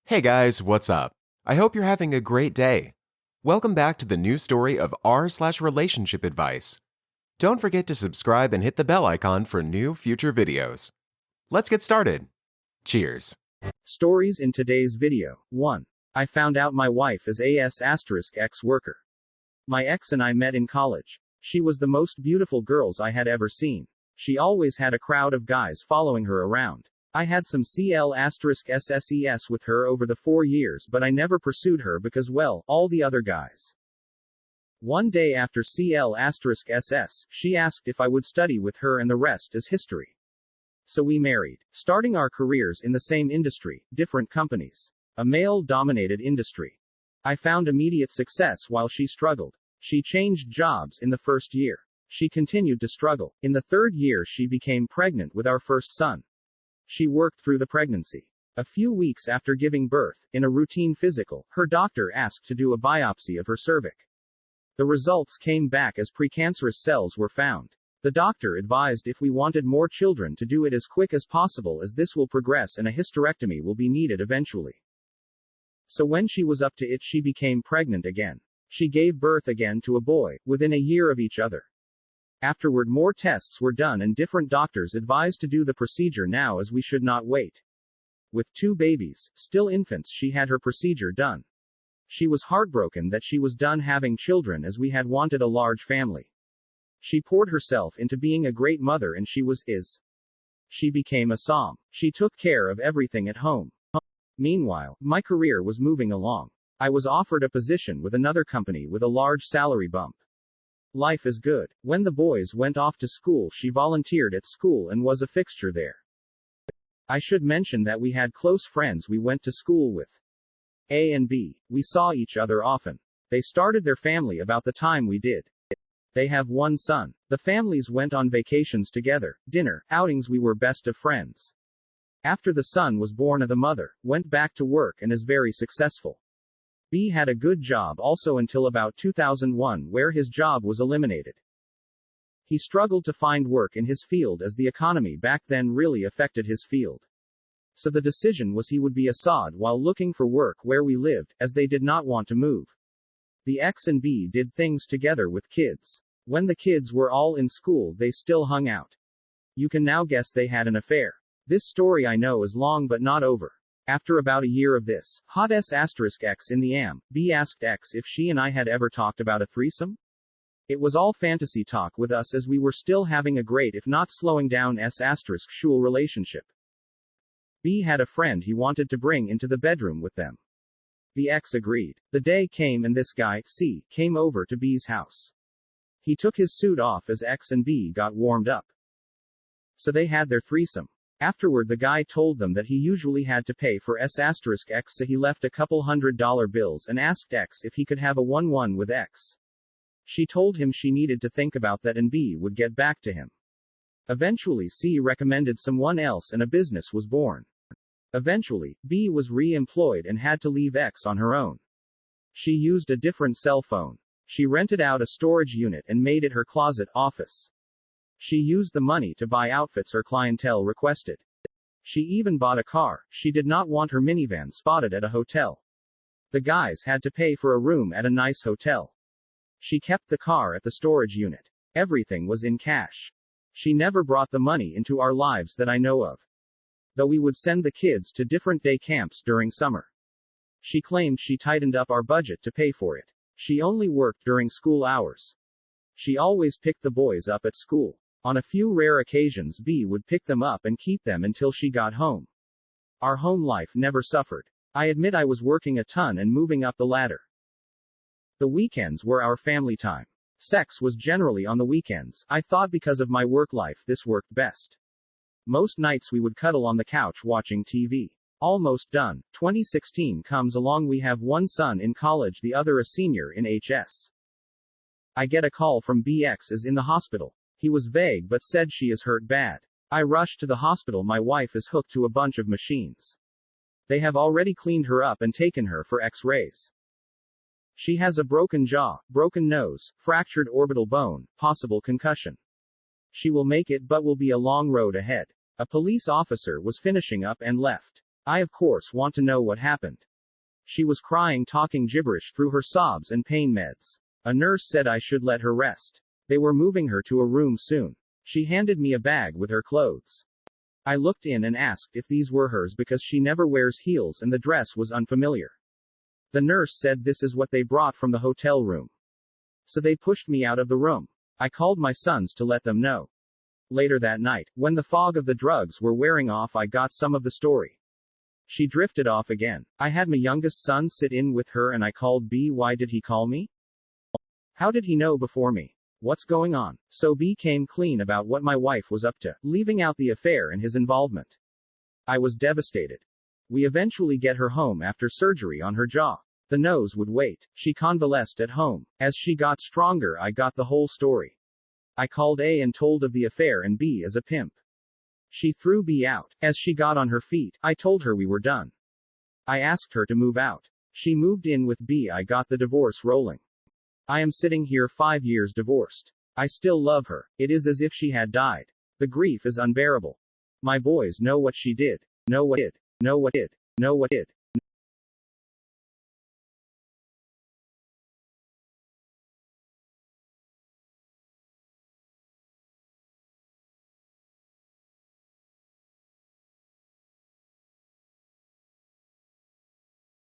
Hey guys, what's up? I hope you're having a great day. Welcome back to the new story of r/relationship advice. Don't forget to subscribe and hit the bell icon for new future videos. Let's get started. Cheers. Stories in today's video. 1. I found out my wife is ex-worker. My ex and I met in college. She was the most beautiful girls I had ever seen. She always had a crowd of guys following her around. I had some CL*SSES with her over the 4 years, but I never pursued her because, well, all the other guys. One day after CL*SS, she asked if I would study with her, and the rest is history. So we married, starting our careers in the same industry, different companies. A male-dominated industry. I found immediate success while she struggled. She changed jobs in the first year. She continued to struggle. In the third year she became pregnant with our first son. She worked through the pregnancy. A few weeks after giving birth, in a routine physical, her doctor asked to do a biopsy of her cervix. The results came back as precancerous cells were found. The doctor advised if we wanted more children to do it as quick as possible, as this will progress and a hysterectomy will be needed eventually. So when she was up to it, she became pregnant again. She gave birth again to a boy, within a year of each other. Afterward more tests were done and different doctors advised to do the procedure now, as we should not wait. With 2 babies, still infants, she had her procedure done. She was heartbroken that she was done having children, as we had wanted a large family. She poured herself into being a great mother, and she is. She became a som. She took care of everything at home. Meanwhile, my career was moving along. I was offered a position with another company with a large salary bump. Life is good. When the boys went off to school, she volunteered at school and was a fixture there. I should mention that we had close friends we went to school with. A and B. We saw each other often. They started their family about the time we did. They have 1 son. The families went on vacations together, dinner, outings. We were best of friends. After the son was born, the mother went back to work and is very successful. B had a good job also until about 2001, where his job was eliminated. He struggled to find work in his field, as the economy back then really affected his field. So the decision was he would be a sod while looking for work where we lived, as they did not want to move. The X and B did things together with kids. When the kids were all in school, they still hung out. You can now guess they had an affair. This story I know is long but not over. After about a year of this, hot S**X in the AM, B asked X if she and I had ever talked about a threesome. It was all fantasy talk with us, as we were still having a great, if not slowing down S***schul relationship. B had a friend he wanted to bring into the bedroom with them. The X agreed. The day came and this guy, C, came over to B's house. He took his suit off as X and B got warmed up. So they had their threesome. Afterward the guy told them that he usually had to pay for S**X, so he left a couple $100 bills and asked X if he could have a 1-1 with X. She told him she needed to think about that and B would get back to him. Eventually C recommended someone else and a business was born. Eventually, B was re-employed and had to leave X on her own. She used a different cell phone. She rented out a storage unit and made it her closet office. She used the money to buy outfits her clientele requested. She even bought a car. She did not want her minivan spotted at a hotel. The guys had to pay for a room at a nice hotel. She kept the car at the storage unit. Everything was in cash. She never brought the money into our lives that I know of. Though we would send the kids to different day camps during summer. She claimed she tightened up our budget to pay for it. She only worked during school hours. She always picked the boys up at school. On a few rare occasions B would pick them up and keep them until she got home. Our home life never suffered. I admit I was working a ton and moving up the ladder. The weekends were our family time. Sex was generally on the weekends. I thought because of my work life this worked best. Most nights we would cuddle on the couch watching TV. Almost done. 2016 comes along, we have 1 son in college, the other a senior in HS. I get a call from BX is in the hospital. He was vague but said she is hurt bad. I rush to the hospital. My wife is hooked to a bunch of machines. They have already cleaned her up and taken her for X-rays. She has a broken jaw, broken nose, fractured orbital bone, possible concussion. She will make it but will be a long road ahead. A police officer was finishing up and left. I of course want to know what happened. She was crying, talking gibberish through her sobs and pain meds. A nurse said I should let her rest. They were moving her to a room soon. She handed me a bag with her clothes. I looked in and asked if these were hers because she never wears heels and the dress was unfamiliar. The nurse said this is what they brought from the hotel room. So they pushed me out of the room. I called my sons to let them know. Later that night, when the fog of the drugs were wearing off, I got some of the story. She drifted off again. I had my youngest son sit in with her and I called B. Why did he call me? How did he know before me? What's going on? So B came clean about what my wife was up to, leaving out the affair and his involvement. I was devastated. We eventually get her home after surgery on her jaw. The nose would wait. She convalesced at home. As she got stronger, I got the whole story. I called A and told of the affair and B as a pimp. She threw B out. As she got on her feet, I told her we were done. I asked her to move out. She moved in with B. I got the divorce rolling. I am sitting here 5 years divorced. I still love her. It is as if she had died. The grief is unbearable. My boys know what she did. Know what did. Know what did. Know what did.